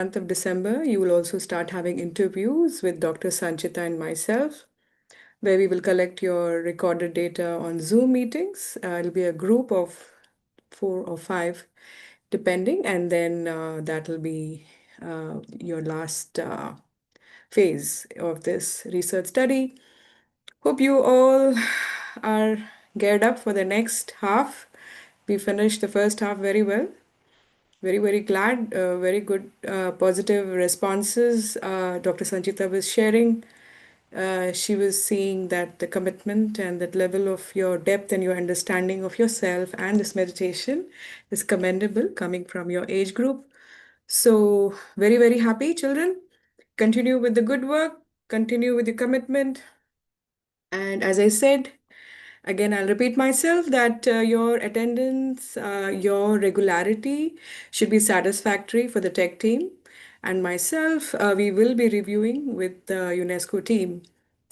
month of December, you will also start having interviews with Dr. Sanchita and myself, where we will collect your recorded data on Zoom meetings. It'll be a group of 4 or 5, depending, and then that'll be your last phase of this research study. Hope you all are geared up for the next half. We finished the first half very well. Very, very glad. Very good, positive responses. Dr. Sanchita was sharing. She was seeing that the commitment and that level of your depth and your understanding of yourself and this meditation is commendable coming from your age group. So, very, very happy, children. Continue with the good work, continue with your commitment. And as I said, again, I'll repeat myself that your attendance, your regularity should be satisfactory for the tech team. And myself, we will be reviewing with the UNESCO team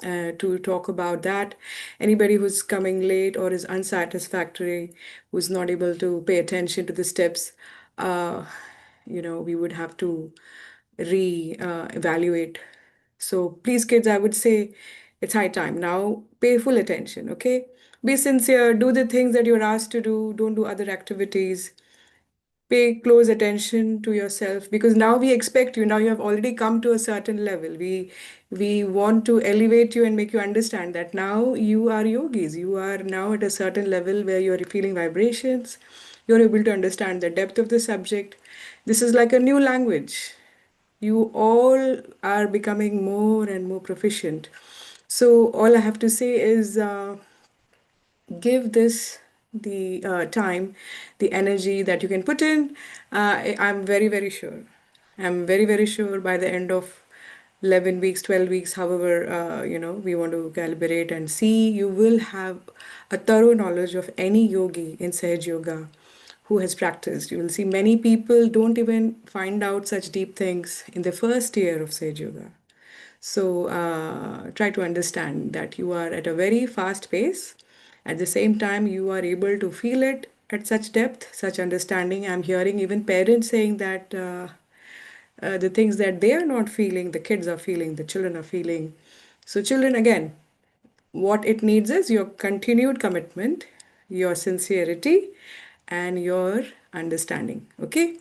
to talk about that. Anybody who's coming late or is unsatisfactory, who's not able to pay attention to the steps, uh, we would have to re-evaluate. So please, kids, I would say it's high time. Now pay full attention, okay? Be sincere, do the things that you're asked to do, don't do other activities. Pay close attention to yourself because now we expect you. Now you have already come to a certain level. We want to elevate you and make you understand that now you are yogis. You are now at a certain level where you're feeling vibrations. You're able to understand the depth of the subject. This is like a new language. You all are becoming more and more proficient. So all I have to say is give this the time, the energy that you can put in. I'm very, very sure. I'm very, very sure by the end of 11 weeks, 12 weeks, however, we want to calibrate and see, you will have a thorough knowledge of any yogi in Sahaj Yoga who has practiced. You will see many people don't even find out such deep things in the first year of Sage Yoga. So try to understand that you are at a very fast pace. At the same time, you are able to feel it at such depth, such understanding. I'm hearing even parents saying that the things that they are not feeling, the kids are feeling, the children are feeling. So, children, again, what it needs is your continued commitment, your sincerity, and your understanding. Okay?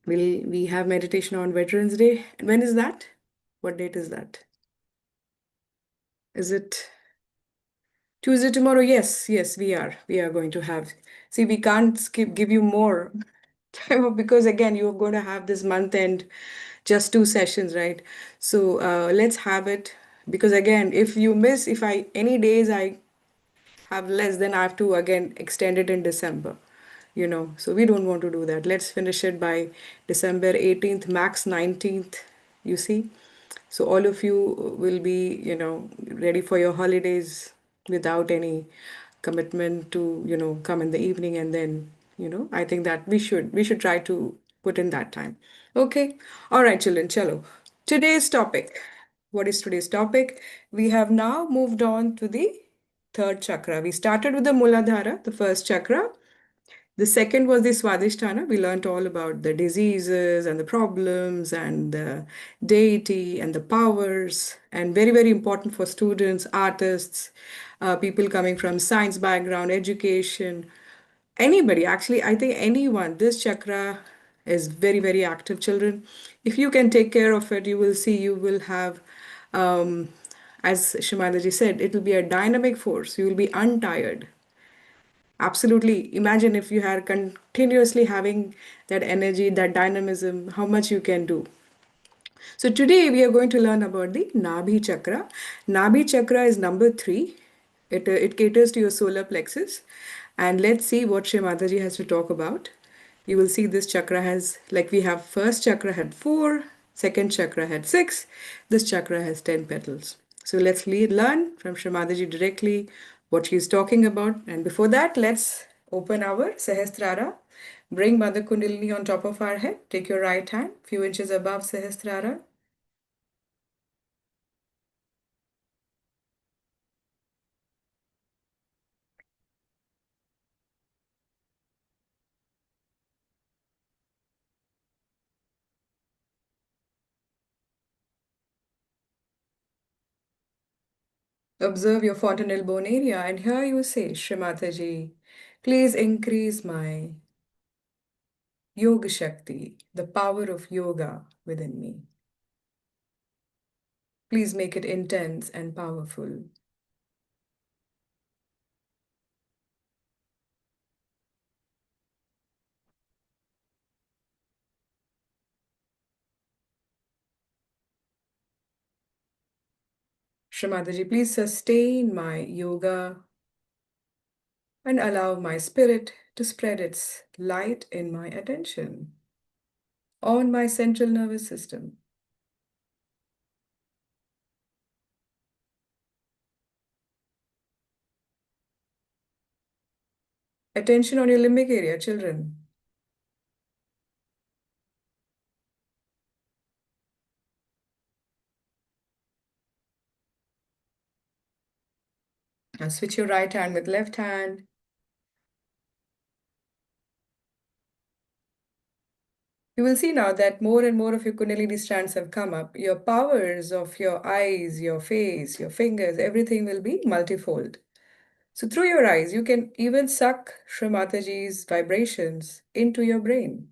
We have meditation on Veterans Day. When is that? What date is that? Is it Tuesday tomorrow? Yes, yes, we are. We are going to have. See, we can't give you more time because again, you're going to have this month end just 2 sessions, right? So let's have it because again, if you miss, if I any days I have less, then I have to again extend it in December. So we don't want to do that. Let's finish it by December 18th, max 19th, you see. So all of you will be, ready for your holidays without any commitment to, come in the evening and then, I think that we should try to put in that time. Okay. All right, children, chalo. Today's topic. What is today's topic? We have now moved on to the third chakra. We started with the Muladhara, the first chakra. The second was the Swadhisthana. We learned all about the diseases and the problems and the deity and the powers, and very, very important for students, artists, people coming from science background, education, anybody. Actually, I think anyone, this chakra is very, very active, children. If you can take care of it, you will see you will have, as Shimalaji said, it will be a dynamic force. You will be untired. Absolutely. Imagine if you are continuously having that energy, that dynamism, how much you can do. So today we are going to learn about the Nabhi Chakra. Nabhi Chakra is number 3. It caters to your solar plexus. And let's see what Shri Mataji has to talk about. You will see this chakra has, like we have first chakra had 4, second chakra had 6, this chakra has 10 petals. So let's learn from Shri Mataji directly what she's talking about. And before that, let's open our Sahasrara. Bring Mother Kundalini on top of our head. Take your right hand, few inches above Sahasrara. Observe your fontanelle bone area, and here you say, Shri Mataji, please increase my Yoga Shakti, the power of yoga within me. Please make it intense and powerful. Shri Mataji, please sustain my yoga and allow my spirit to spread its light in my attention on my central nervous system. Attention on your limbic area, children. Now switch your right hand with left hand. You will see now that more and more of your Kundalini strands have come up. Your powers of your eyes, your face, your fingers, everything will be multifold. So through your eyes, you can even suck Shri Mataji's vibrations into your brain.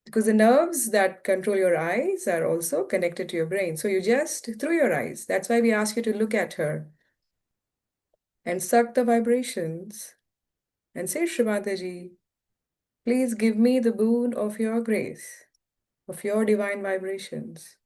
Because the nerves that control your eyes are also connected to your brain. So you just, through your eyes, that's why we ask you to look at her and suck the vibrations and say, Shri Mataji, please give me the boon of your grace, of your divine vibrations.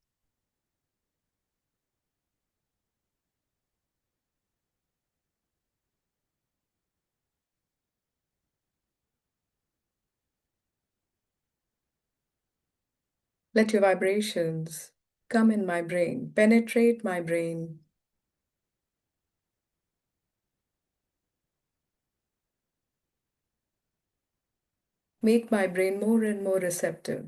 Let your vibrations come in my brain, penetrate my brain. Make my brain more and more receptive.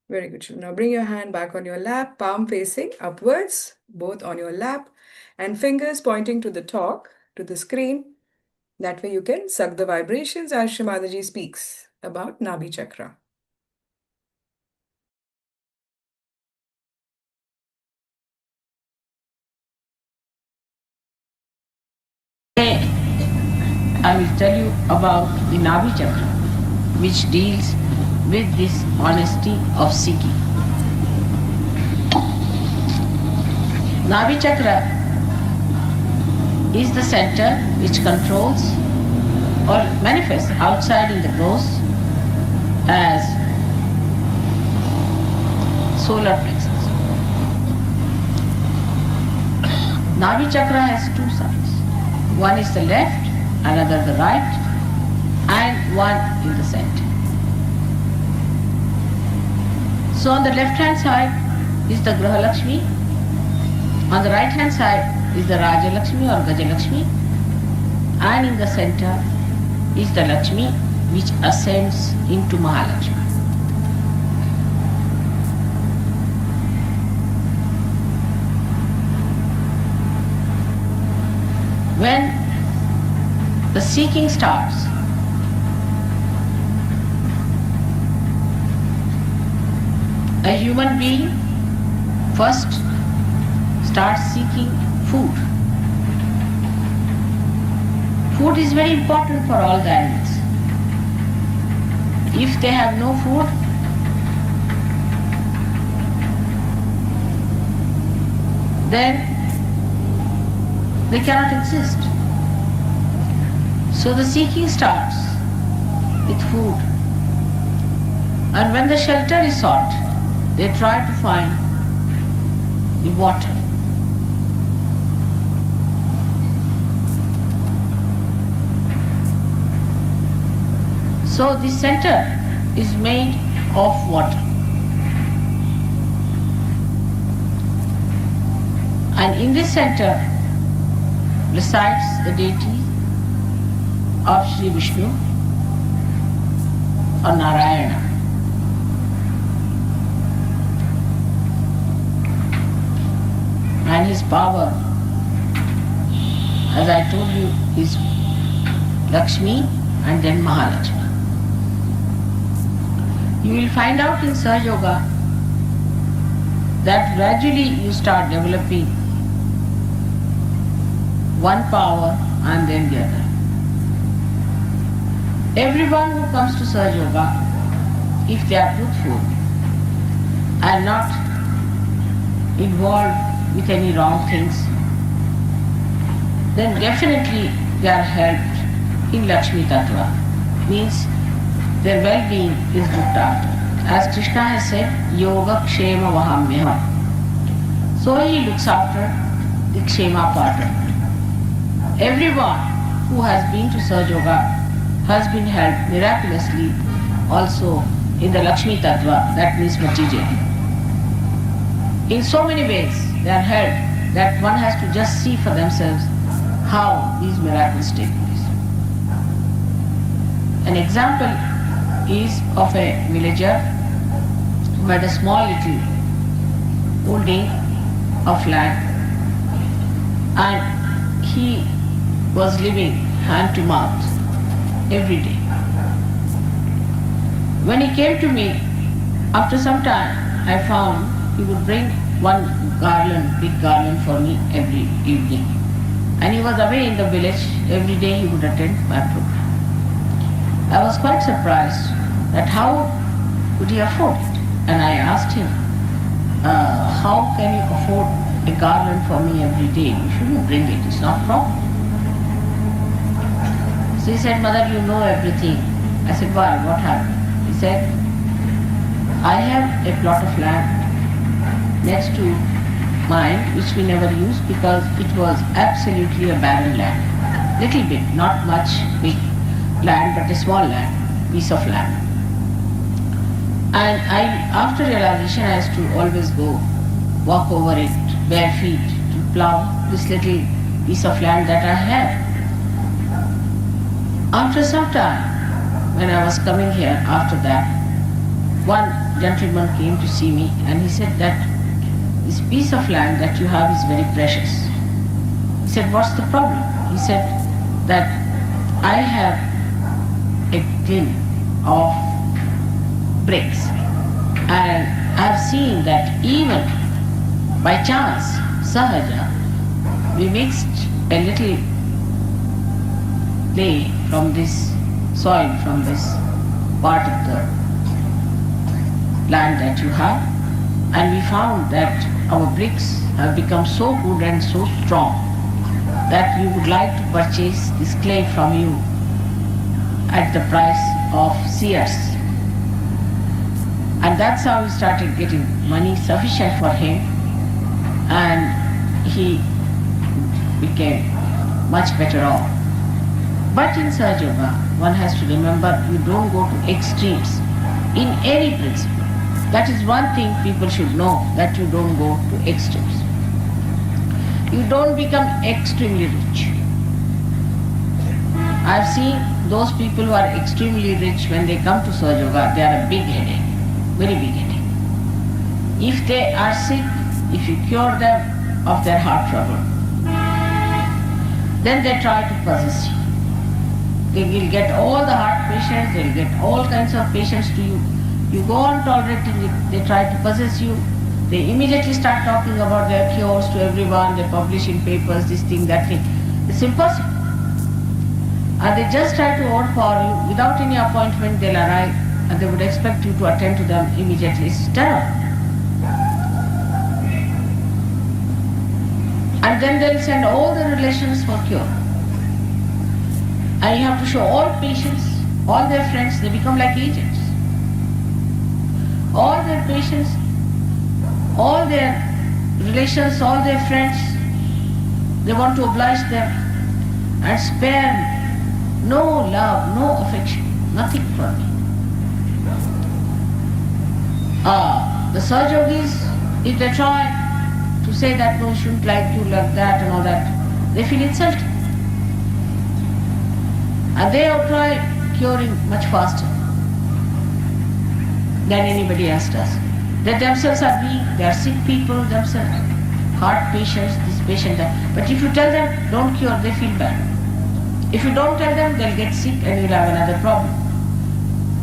Very good. Now bring your hand back on your lap, palm facing upwards, both on your lap, and fingers pointing to the top, to the screen. That way you can suck the vibrations as Shri Mataji speaks about Nabhi Chakra. I will tell you about the Nabhi Chakra, which deals with this honesty of seeking. Nabhi Chakra is the center which controls or manifests outside in the rose as solar plexus. Nabhi Chakra has two sides. One is the left, another the right, and one in the center. So on the left hand side is the Graha Lakshmi, on the right hand side is the Raja Lakshmi or Gaja Lakshmi, and in the center is the Lakshmi which ascends into Mahalakshmi. When the seeking starts, a human being first starts seeking food. Food is very important for all the animals. If they have no food, then they cannot exist. So the seeking starts with food. And when the shelter is sought, they try to find the water. So the center is made of water. And in this center resides the deity of Sri Vishnu or Narayana. and his power, as I told you, is Lakshmi and then Mahalakshmi. You will find out in Sahaja Yoga that gradually you start developing one power and then the other. Everyone who comes to Sahaja Yoga, if they are truthful and not involved with any wrong things, then definitely they are helped in Lakshmi Tattva. Means their well-being is looked after. As Krishna has said, Yoga Kshema Vahamyaham. So he looks after the Kshema part. Everyone who has been to Sahaja Yoga has been helped miraculously also in the Lakshmi Tattva, that means material. In so many ways they are helped that one has to just see for themselves how these miracles take place. An example is of a villager who had a small little holding of land, and he was living hand to mouth every day. When he came to me, after some time, I found he would bring one garland, big garland for me every evening. And he was away in the village, every day he would attend my program. I was quite surprised that how could he afford it? And I asked him, how can you afford a garland for me every day? You shouldn't bring it, it's not proper. So he said, Mother, you know everything. I said, why? What happened? He said, I have a plot of land next to mine which we never used because it was absolutely a barren land. Little bit, not much big land, but a small land, piece of land. And after realization, I used to always go walk over it bare feet to plow this little piece of land that I have. After some time, when I was coming here after that, one gentleman came to see me and he said that this piece of land that you have is very precious. He said, what's the problem? He said that I have a tin of bricks and I've seen that even by chance, Sahaja, we mixed a little clay from this soil, from this part of the land that you have, and we found that our bricks have become so good and so strong that we would like to purchase this clay from you at the price of seers. And that's how we started getting money sufficient for him, and he became much better off. But in Sahaja Yoga, one has to remember you don't go to extremes in any principle. That is one thing people should know, that you don't go to extremes. You don't become extremely rich. I've seen those people who are extremely rich, when they come to Sahaja Yoga, they are a big headache, very big headache. If they are sick, if you cure them of their heart trouble, then they try to possess you. They will get all the heart patients, they will get all kinds of patients to you. You go on tolerating it, they try to possess you. They immediately start talking about their cures to everyone, they publish in papers, this thing, that thing. It's impossible. And they just try to overpower you. Without any appointment, they'll arrive and they would expect you to attend to them immediately. It's terrible. And then they'll send all the relations for cure. And you have to show all patients, all their friends, they become like agents. All their patients, all their relations, all their friends, they want to oblige them and spare no love, no affection, nothing for me. The Sahaja Yogis, if they try to say that no, shouldn't like you, like that and all that, they feel insulted. And they have tried curing much faster than anybody else does. They themselves are weak, they are sick people themselves. heart patients, this patient that. But if you tell them don't cure, they feel bad. If you don't tell them, they'll get sick and you'll have another problem.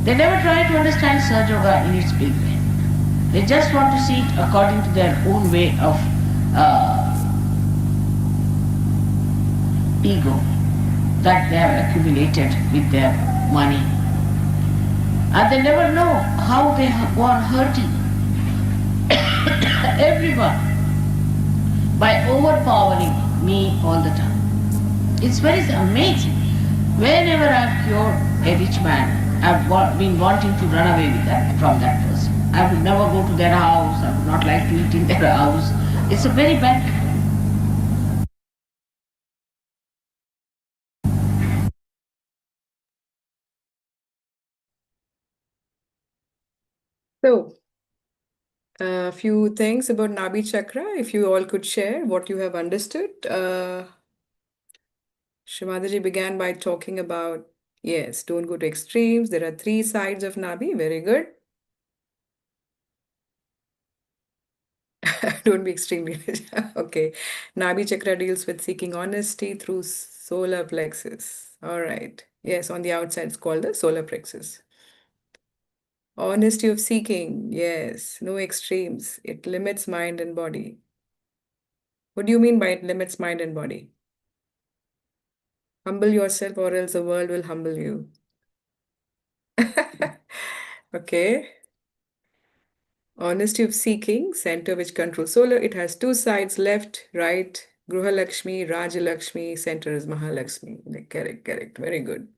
They never try to understand Sahaja Yoga in its big way. They just want to see it according to their own way of ego that they have accumulated with their money. And they never know how they have gone hurting everyone by overpowering me all the time. It's very amazing. Whenever I've cured a rich man, I've been wanting to run away with that from that person. I would never go to their house. I would not like to eat in their house. It's a very bad. So, a few things about Nabhi Chakra, if you all could share what you have understood. Shimadaji began by talking about, yes, don't go to extremes. There are three sides of Nabhi. Very good. Don't be extremely rich. Okay. Nabhi Chakra deals with seeking honesty through solar plexus. All right. Yes, on the outside, it's called the solar plexus. Honesty of seeking. Yes. No extremes. It limits mind and body. What do you mean by it limits mind and body? Humble yourself, or else the world will humble you. Okay. Honesty of seeking, center which controls solar. It has two sides, left, right. Gruha Lakshmi, Raja Lakshmi, center is Mahalakshmi. Like, correct, correct. Very good.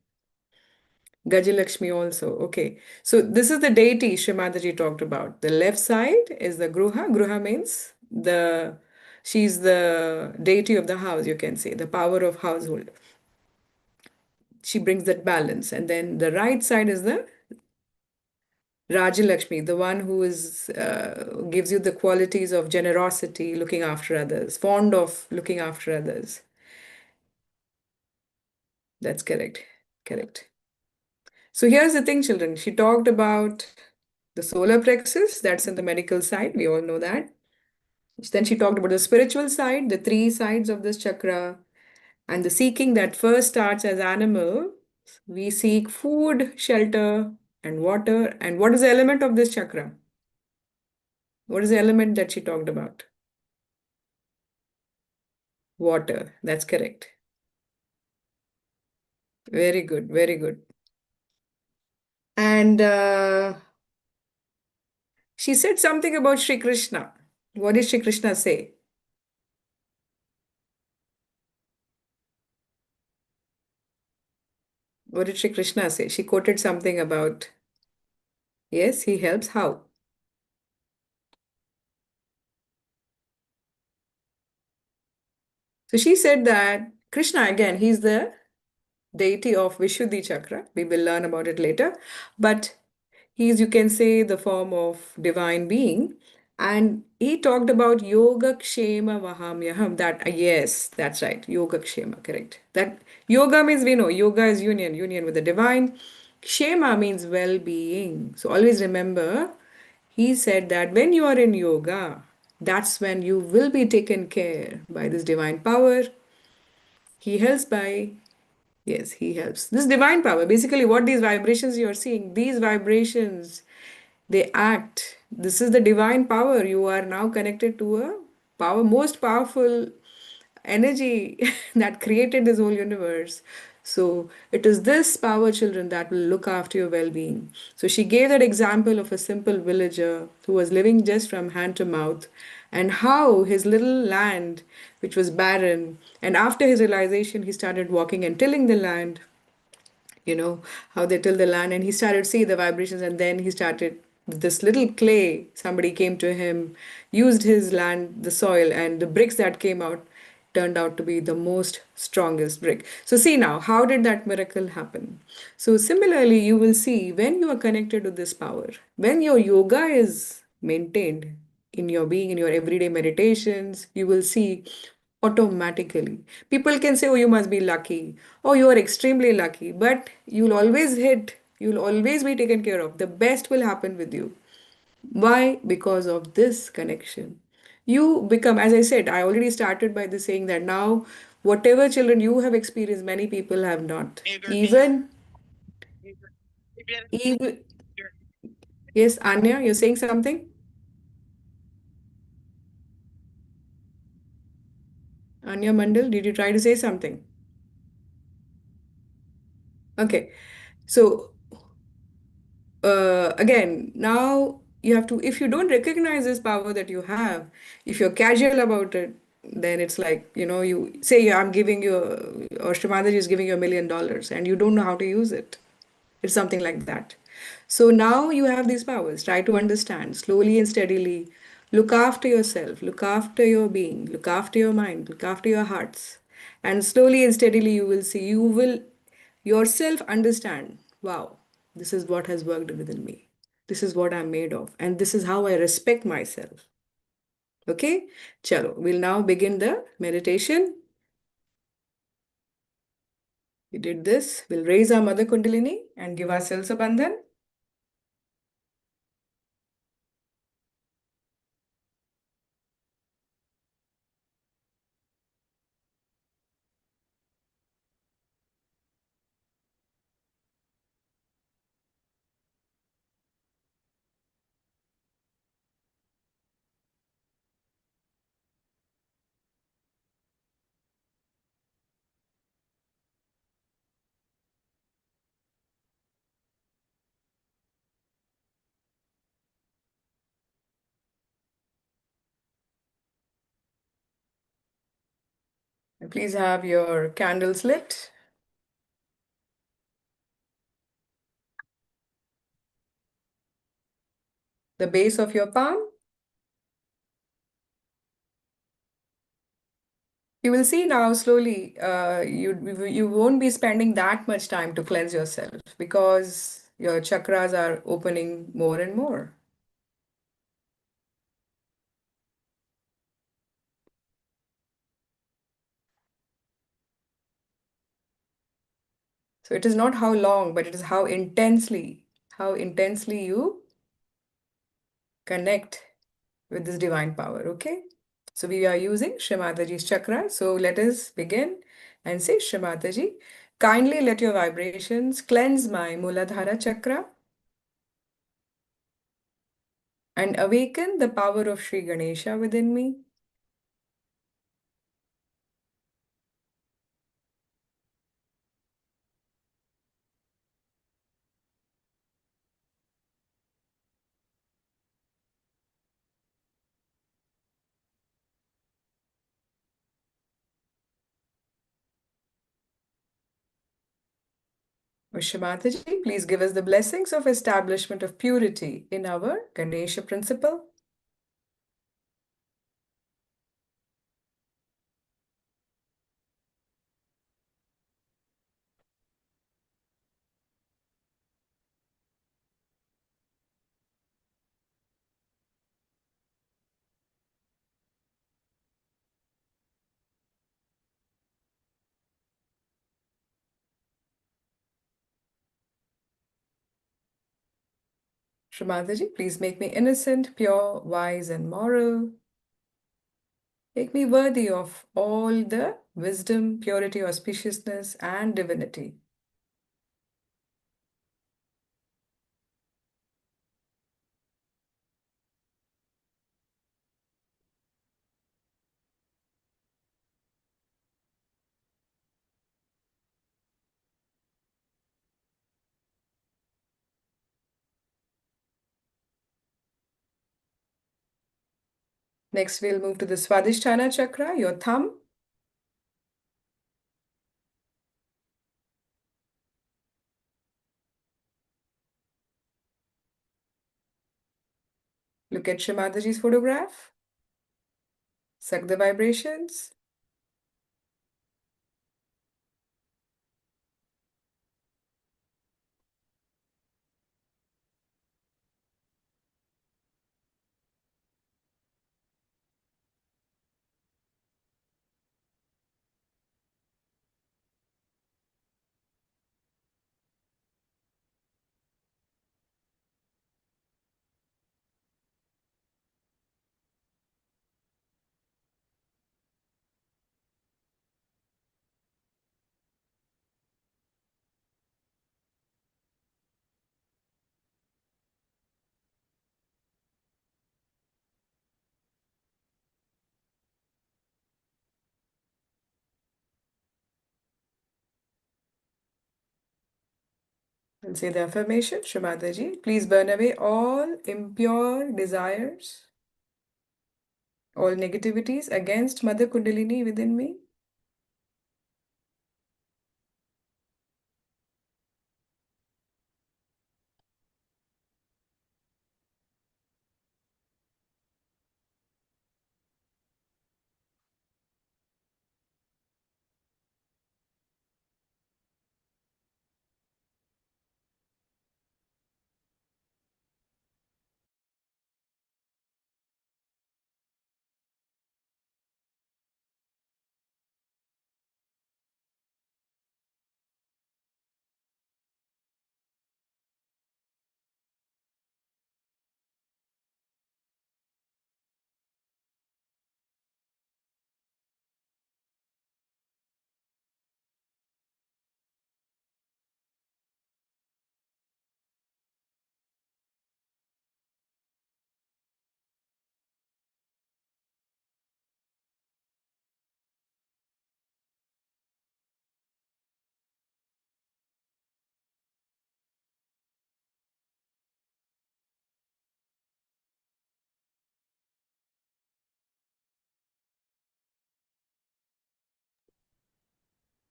Gajalakshmi also. Okay. So this is the deity Shrimadaji talked about. The left side is the Gruha. Gruha means she's the deity of the house, you can say, the power of household. She brings that balance. And then the right side is the Rajalakshmi, the one who is gives you the qualities of generosity, looking after others, fond of looking after others. That's correct. Correct. So here's the thing, children. She talked about the solar plexus, that's in the medical side. We all know that. Then she talked about the spiritual side, the three sides of this chakra, and the seeking that first starts as animal. We seek food, shelter, and water. And what is the element of this chakra? What is the element that she talked about? Water. That's correct. Very good. Very good. And she said something about Sri Krishna. What did Sri Krishna say? What did Sri Krishna say? She quoted something about, yes, he helps. How? So she said that Krishna, again, he's the deity of Vishuddhi Chakra. We will learn about it later. But he's, you can say, the form of divine being. And he talked about Yoga Kshema Vahamyaham. That, yes, that's right. Yoga Kshema, correct. That yoga means we know yoga is union, union with the divine. Kshema means well being. So always remember, he said that when you are in yoga, that's when you will be taken care by this divine power. He helps by, yes, he helps. This divine power, basically, what these vibrations you're seeing, these vibrations, they act. This is the divine power. You are now connected to a power, most powerful energy that created this whole universe. So it is this power, children, that will look after your well-being. So she gave that example of a simple villager who was living just from hand to mouth, and how his little land, which was barren, and after his realization, he started walking and tilling the land, how they till the land, and he started see the vibrations, and then he started this little clay, somebody came to him, used his land, the soil, and the bricks that came out turned out to be the most strongest brick. So see now, how did that miracle happen? So similarly, you will see when you are connected to this power, when your yoga is maintained in your being, in your everyday meditations, you will see automatically. People can say, oh, you must be lucky. Oh, you are extremely lucky. But you'll always hit, you'll always be taken care of. The best will happen with you. Why? Because of this connection. You become, as I said, I already started by the saying that now, whatever children you have experienced, many people have not. Even, yes, Anya, you're saying something? Anya Mandal, did you try to say something? Okay. So again, now you have to, if you don't recognize this power that you have, if you're casual about it, then it's like, you say, "Yeah, I'm giving you, or Shrimadaji is giving you $1 million and you don't know how to use it." It's something like that. So now you have these powers. Try to understand slowly and steadily. Look after yourself, look after your being, look after your mind, look after your hearts. And slowly and steadily, you will see, you will yourself understand, wow, this is what has worked within me. This is what I'm made of. And this is how I respect myself. Okay? Chalo, we'll now begin the meditation. We did this. We'll raise our Mother Kundalini and give ourselves a bandhan. And please have your candles lit. The base of your palm. You will see now slowly, you won't be spending that much time to cleanse yourself because your chakras are opening more and more. So it is not how long, but it is how intensely you connect with this divine power. Okay. So we are using Shrimataji's chakra. So let us begin and say, Shrimataji, kindly let your vibrations cleanse my Muladhara chakra and awaken the power of Sri Ganesha within me. Shrimataji, please give us the blessings of establishment of purity in our Ganesha principle. Shrimataji, please make me innocent, pure, wise, and moral. Make me worthy of all the wisdom, purity, auspiciousness, and divinity. Next, we'll move to the Swadhisthana chakra, your thumb. Look at Shrimataji's photograph. Suck the vibrations. And say the affirmation, Shrimataji. Please burn away all impure desires, all negativities against Mother Kundalini within me.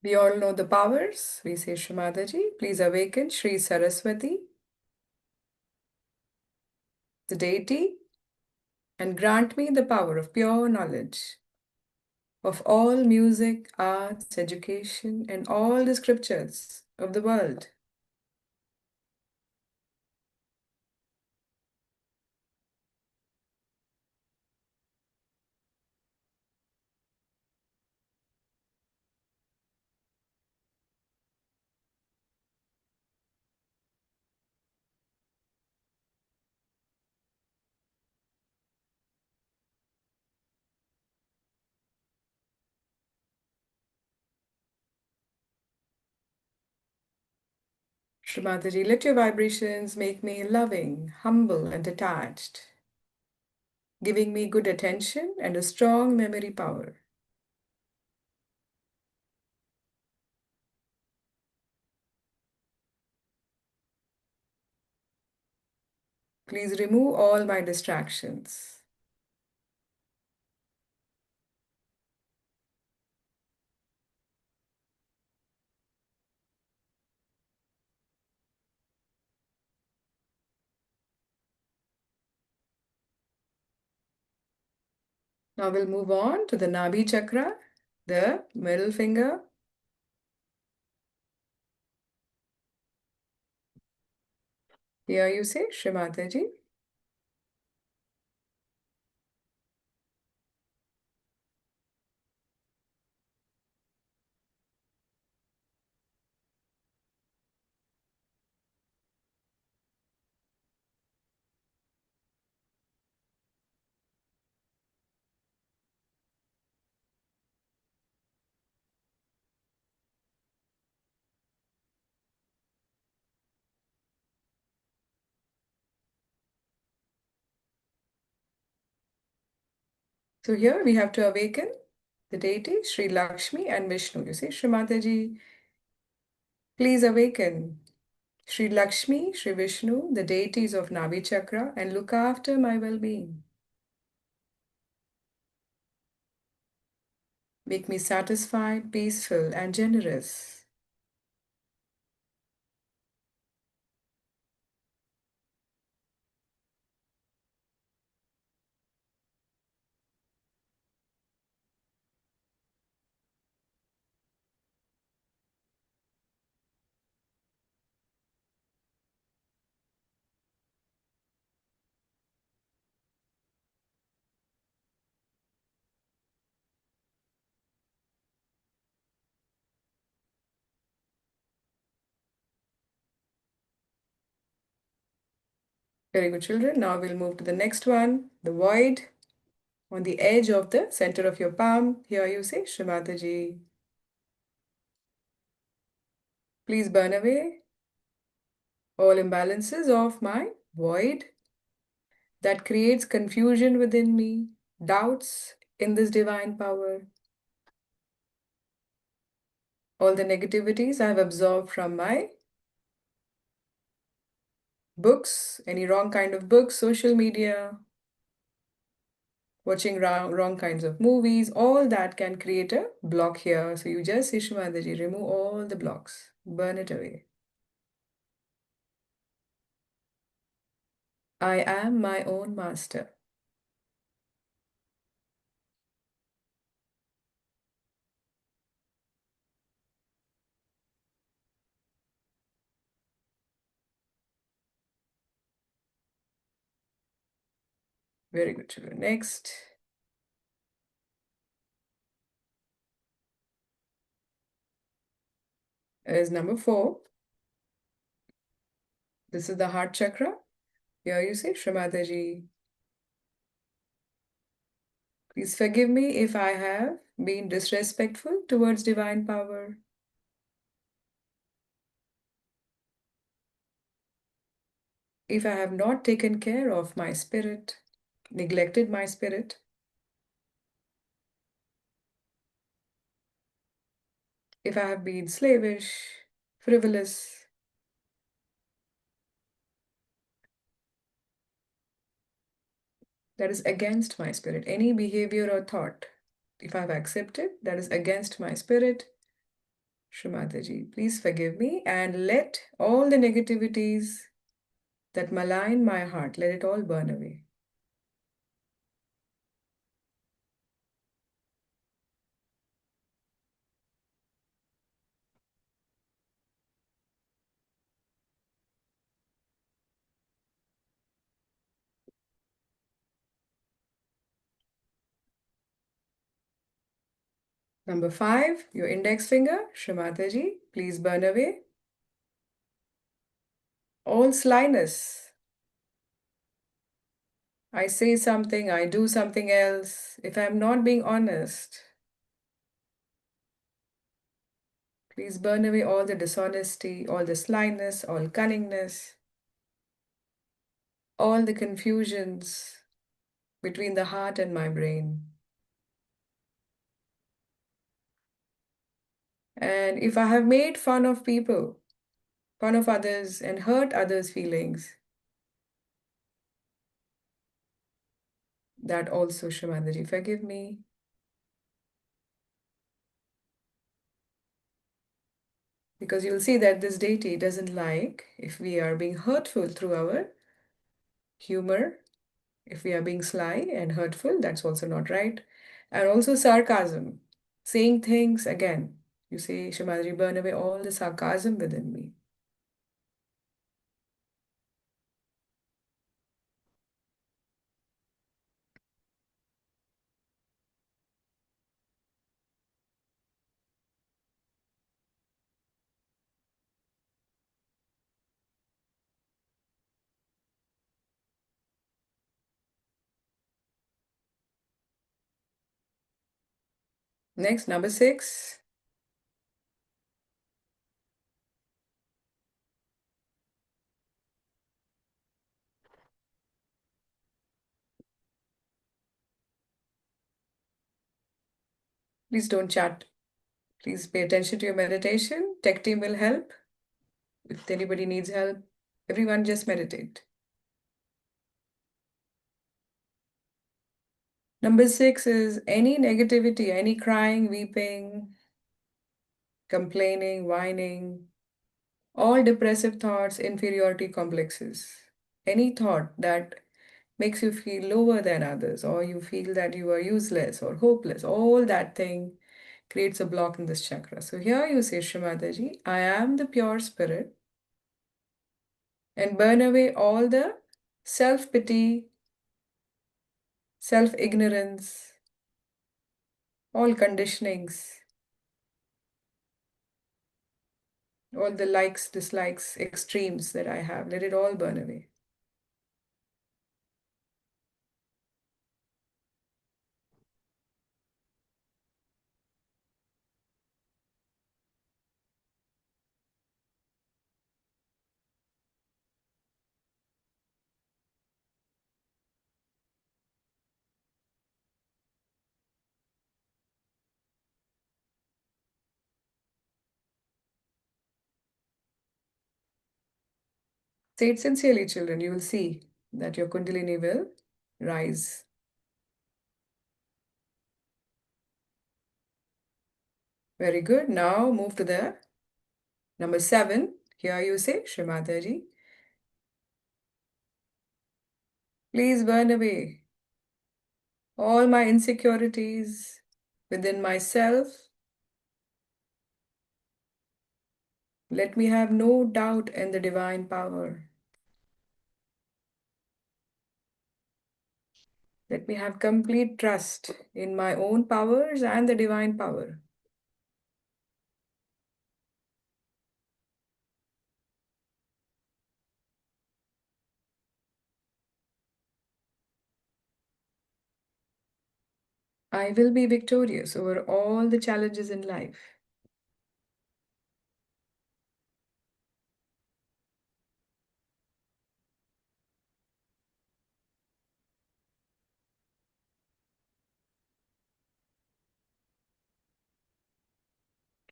We all know the powers. We say, Shrimataji, please awaken Sri Saraswati, the deity, and grant me the power of pure knowledge of all music, arts, education, and all the scriptures of the world. Shrimataji, let your vibrations make me loving, humble, and attached, giving me good attention and a strong memory power. Please remove all my distractions. Now we'll move on to the Nabhi Chakra, the middle finger. Here you say, Shrimataji. So here we have to awaken the deity, Sri Lakshmi and Vishnu. You see, Shrimataji, please awaken Sri Lakshmi, Sri Vishnu, the deities of Nabhi Chakra, and look after my well-being. Make me satisfied, peaceful, and generous. Very good, children. Now we'll move to the next one, the void on the edge of the center of your palm. Here you say, Shrimataji, please burn away all imbalances of my void that creates confusion within me, doubts in this divine power, all the negativities I have absorbed from my Books, any wrong kind of books, social media, watching wrong kinds of movies, all that can create a block here. So you just, Ishmadaji, remove all the blocks, burn it away. I am my own master. Very good, children. Next is number 4. This is the heart chakra. Here you say, Shrimadaji, please forgive me if I have been disrespectful towards divine power. If I have not taken care of my spirit, neglected my spirit, if I have been slavish, frivolous, that is against my spirit. Any behavior or thought, if I've accepted, that is against my spirit, Shrimataji, please forgive me and let all the negativities that malign my heart, let it all burn away. Number 5, your index finger, Shrimataji, please burn away all slyness. I say something, I do something else. If I'm not being honest, please burn away all the dishonesty, all the slyness, all cunningness, all the confusions between the heart and my brain. And if I have made fun of people, fun of others, and hurt others' feelings, that also, Shamandaji, forgive me. Because you'll see that this deity doesn't like if we are being hurtful through our humor. If we are being sly and hurtful, that's also not right. And also sarcasm, saying things again. You say, Shamadri, burn away all the sarcasm within me. Next, number 6. Please don't chat. Please pay attention to your meditation. Tech team will help. If anybody needs help, everyone just meditate. Number 6 is any negativity, any crying, weeping, complaining, whining, all depressive thoughts, inferiority complexes. Any thought that makes you feel lower than others, or you feel that you are useless or hopeless, all that thing creates a block in this chakra. So here you say, Shrimadaji, I am the pure spirit, and burn away all the self pity, self ignorance, all conditionings, all the likes, dislikes, extremes that I have. Let it all burn away. Say it sincerely, children. You will see that your Kundalini will rise. Very good. Now move to the number 7. Here you say, Shrimataji, please burn away all my insecurities within myself. Let me have no doubt in the divine power. Let me have complete trust in my own powers and the divine power. I will be victorious over all the challenges in life.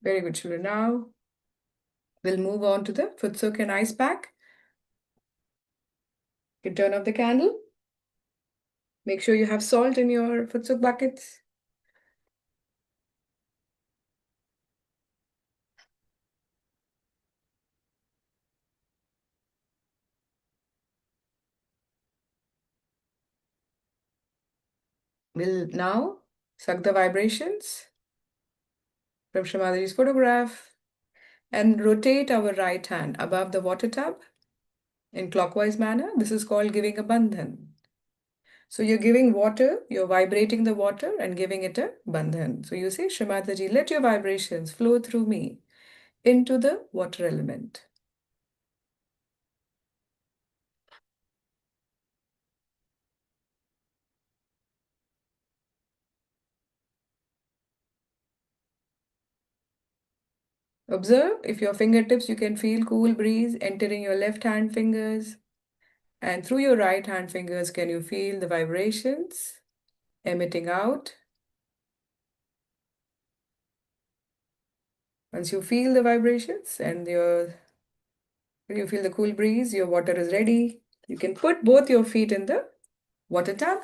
Very good, children. Now we'll move on to the foot soak and ice pack. You can turn off the candle. Make sure you have salt in your foot soak buckets. We'll now suck the vibrations from Shamadri's photograph and rotate our right hand above the water tub in clockwise manner. This is called giving a bandhan. So you're giving water, you're vibrating the water and giving it a bandhan. So you say, Shrimataji, let your vibrations flow through me into the water element. Observe if your fingertips, you can feel cool breeze entering your left hand fingers. And through your right hand fingers, can you feel the vibrations emitting out? Once you feel the vibrations and when you feel the cool breeze, your water is ready. You can put both your feet in the water tub.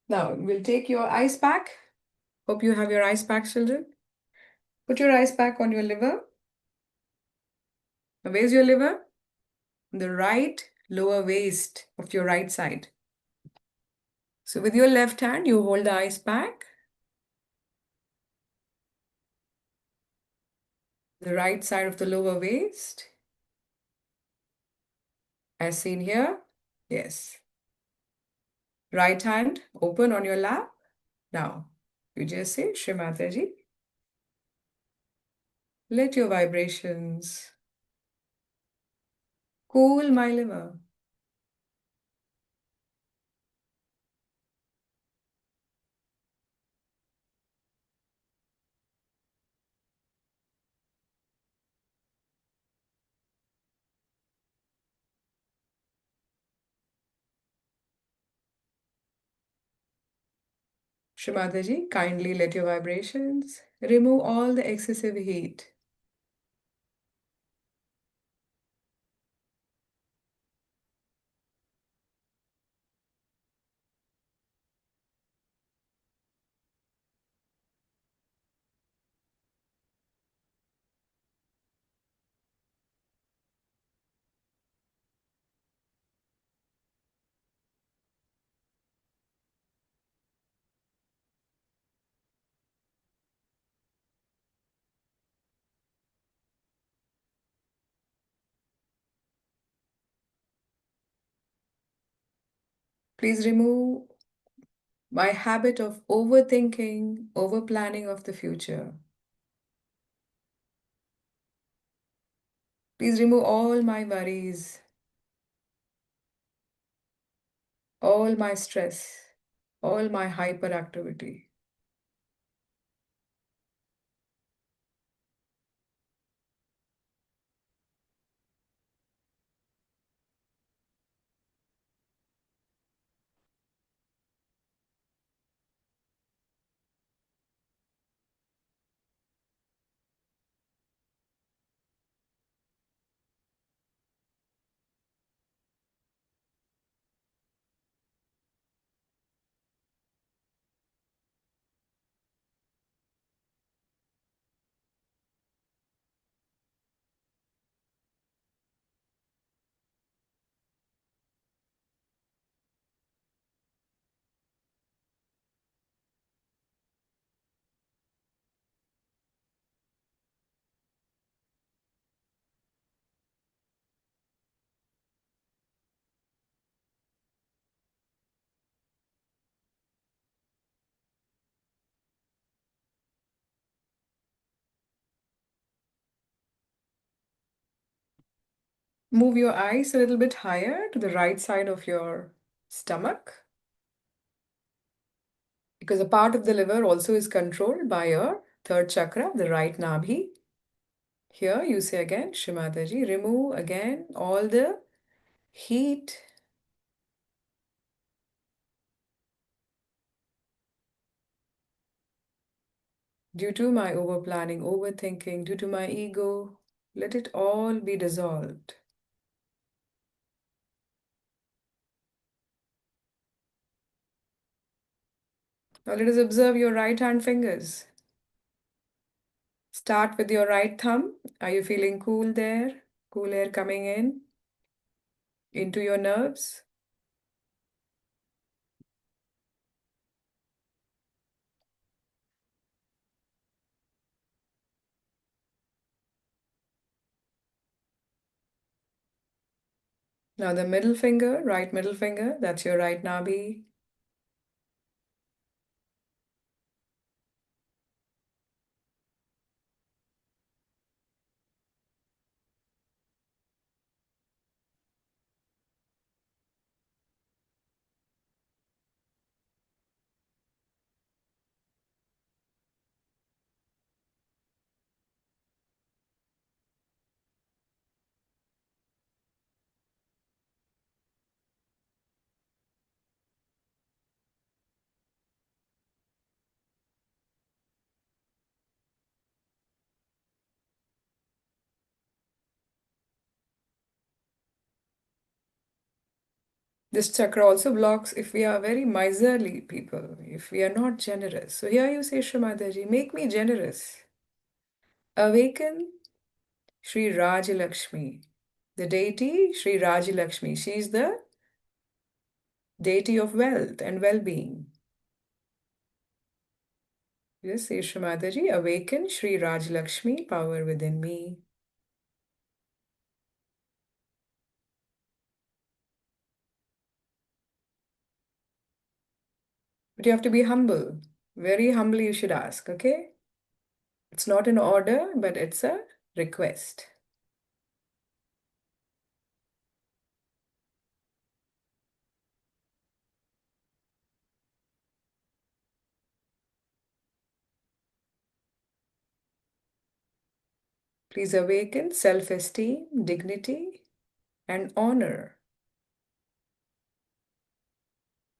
Now we'll take your ice pack. Hope you have your ice pack, children. Put your ice pack on your liver. Now, where's your liver? The right lower waist of your right side. So with your left hand, you hold the ice pack. The right side of the lower waist, as seen here. Yes. Right hand open on your lap. Now, you just say, Shrimataji, let your vibrations cool my liver. Shrimataji, kindly let your vibrations remove all the excessive heat. Please remove my habit of overthinking, overplanning of the future. Please remove all my worries, all my stress, all my hyperactivity. Move your eyes a little bit higher to the right side of your stomach, because a part of the liver also is controlled by your third chakra, the right Nabhi. Here you say again, Shrimataji, remove again all the heat, due to my over planning, overthinking, due to my ego. Let it all be dissolved. Now let us observe your right hand fingers. Start with your right thumb. Are you feeling cool there? Cool air coming in into your nerves. Now the middle finger, right middle finger, that's your right Nabhi. This chakra also blocks if we are very miserly people, if we are not generous. So here you say, Shrimadaji, make me generous. Awaken Sri Rajalakshmi, the deity Sri Rajalakshmi. She is the deity of wealth and well-being. Yes, say Shrimadaji, awaken Sri Rajalakshmi, power within me. But you have to be humble. Very humbly you should ask, okay? It's not an order, but it's a request. Please awaken self-esteem, dignity, and honor.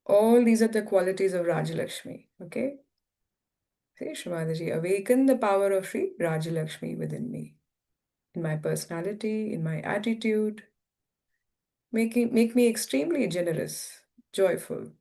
All these are the qualities of Rajalakshmi, okay? Say, Shrimadaji, awaken the power of Sri Rajalakshmi within me, in my personality, in my attitude. Make me extremely generous, joyful.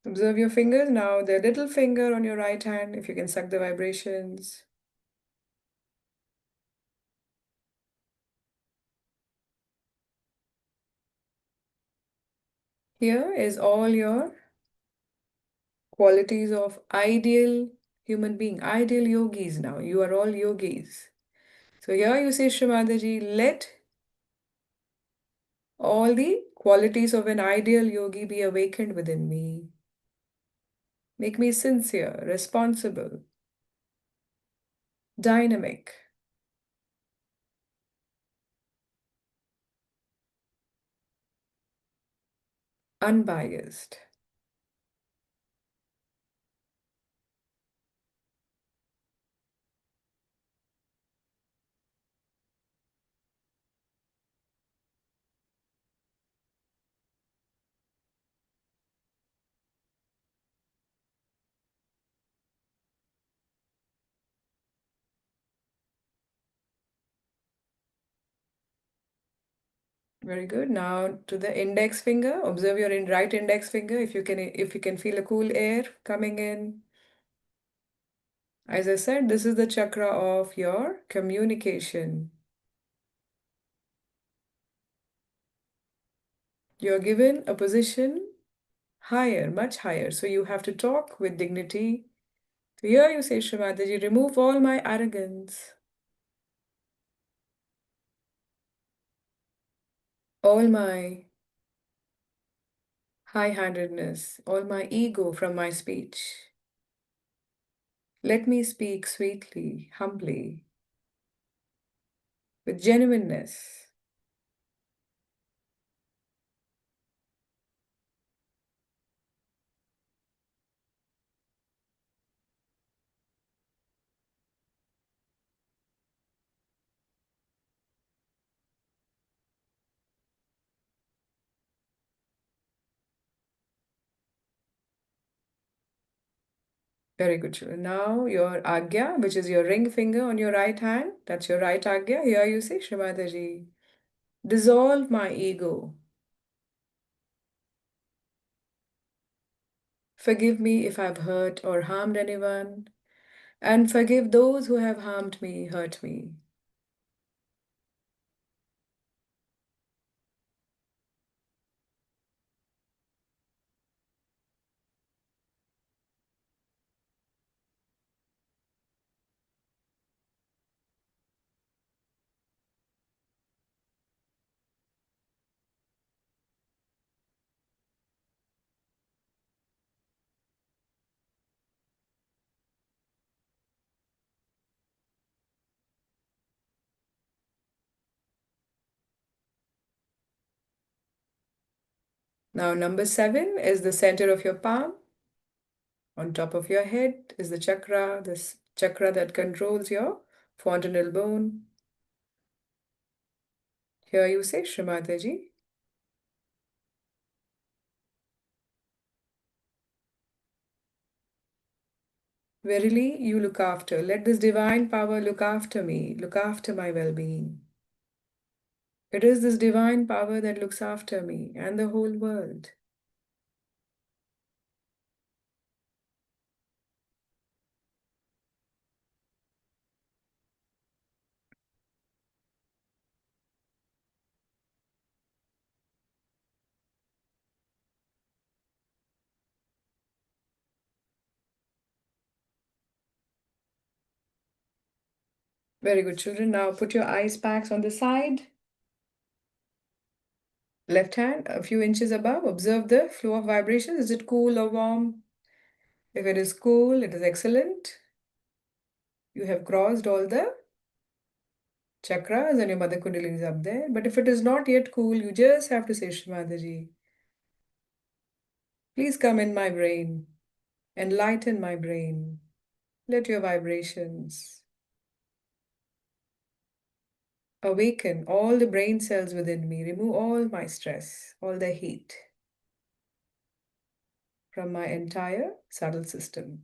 Observe your fingers now, the little finger on your right hand, if you can suck the vibrations. Here is all your qualities of ideal human being, ideal yogis now. You are all yogis. So here you say, Shrimadaji, let all the qualities of an ideal yogi be awakened within me. Make me sincere, responsible, dynamic, unbiased. Very good. Now to the index finger. Observe your right index finger. If you can feel a cool air coming in. As I said, this is the chakra of your communication. You're given a position higher, much higher. So you have to talk with dignity. So here you say, Shrimadaji, remove all my arrogance. all my high-handedness, all my ego from my speech. Let me speak sweetly, humbly, with genuineness. Very good, children. Now your Agya, which is your ring finger on your right hand, that's your right Agya. Here you say, Shrimataji, dissolve my ego. Forgive me if I've hurt or harmed anyone, and forgive those who have harmed me, hurt me. Now, number 7 is the center of your palm. On top of your head is the chakra, this chakra that controls your fontanel bone. Here you say, Shrimataji, verily you look after. Let this divine power look after me, look after my well being. It is this divine power that looks after me and the whole world. Very good, children. Now put your ice packs on the side. Left hand, a few inches above. Observe the flow of vibration. Is it cool or warm? If it is cool, it is excellent. You have crossed all the chakras and your mother kundalini is up there. But if it is not yet cool, you just have to say, Shrimadaji, please come in my brain, enlighten my brain. Let your vibrations awaken all the brain cells within me, remove all my stress, all the heat from my entire subtle system.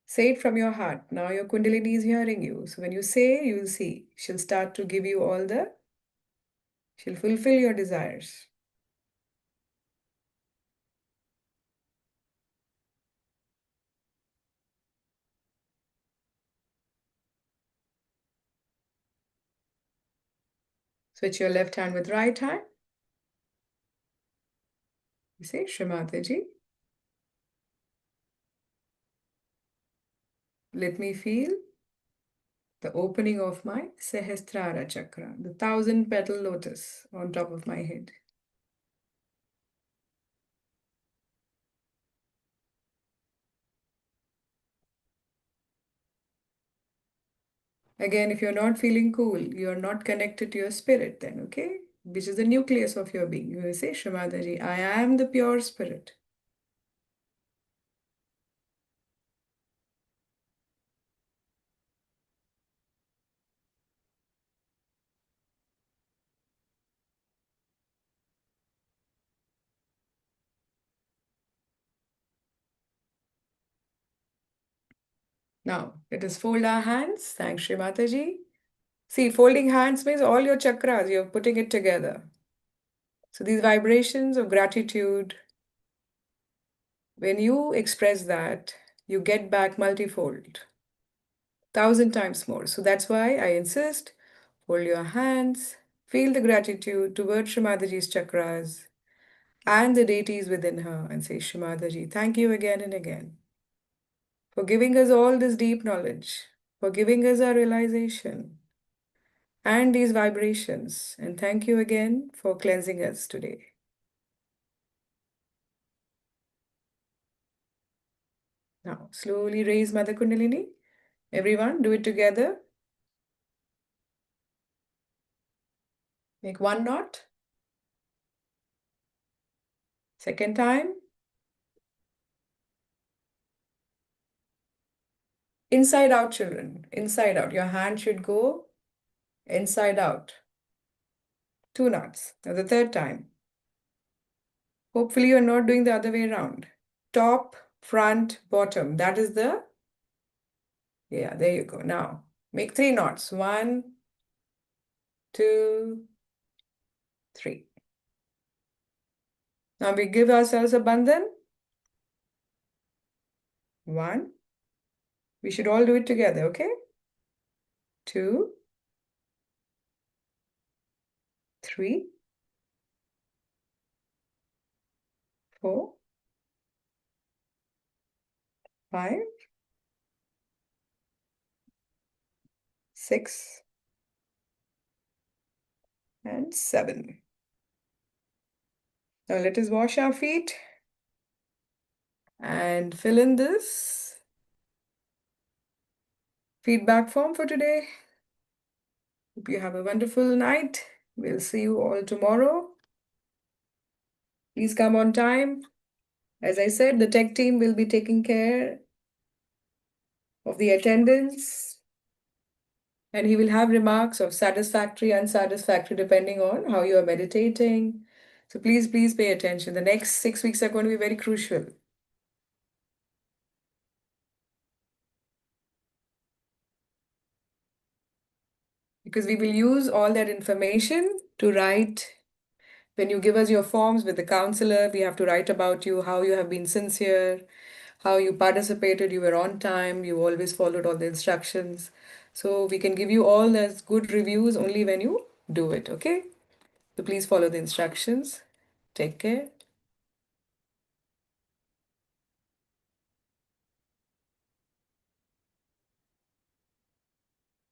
Say it from your heart. Now your Kundalini is hearing you. So when you say, you'll see. She'll start to give you she'll fulfill your desires. Switch your left hand with right hand. You say, Shrimataji, let me feel the opening of my Sahasrara chakra, the 1,000 petal lotus on top of my head. Again, if you're not feeling cool, you're not connected to your spirit then, okay? Which is the nucleus of your being. You will say, Shrimataji, I am the pure spirit. Now, let us fold our hands. Thanks, Shri Mataji. See, folding hands means all your chakras, you're putting it together. So these vibrations of gratitude, when you express that, you get back multifold, 1,000 times more. So that's why I insist, hold your hands, feel the gratitude towards Shri Mataji's chakras and the deities within her and say, Shri Mataji, thank you again and again. for giving us all this deep knowledge, for giving us our realization and these vibrations. And thank you again for cleansing us today. Now, slowly raise Mother Kundalini. Everyone, do it together. Make one knot. Second time. Inside out, children. Inside out. Your hand should go inside out. 2 knots. Now the third time. Hopefully you're not doing the other way around. Top, front, bottom. That is the, yeah, there you go. Now make 3 knots. 1, 2, 3. Now we give ourselves a bandhan. 1. We should all do it together, okay? 2, 3, 4, 5, 6, and 7. Now let us wash our feet and fill in this feedback form for today. Hope you have a wonderful night. We'll see you all tomorrow. Please come on time. As I said, the tech team will be taking care of the attendance, and he will have remarks of satisfactory, unsatisfactory, depending on how you are meditating. So please, please pay attention. The next 6 weeks are going to be very crucial. Because we will use all that information to write. When you give us your forms with the counselor, we have to write about you, how you have been sincere, how you participated, you were on time, you always followed all the instructions. So we can give you all those good reviews only when you do it, okay? So please follow the instructions. Take care.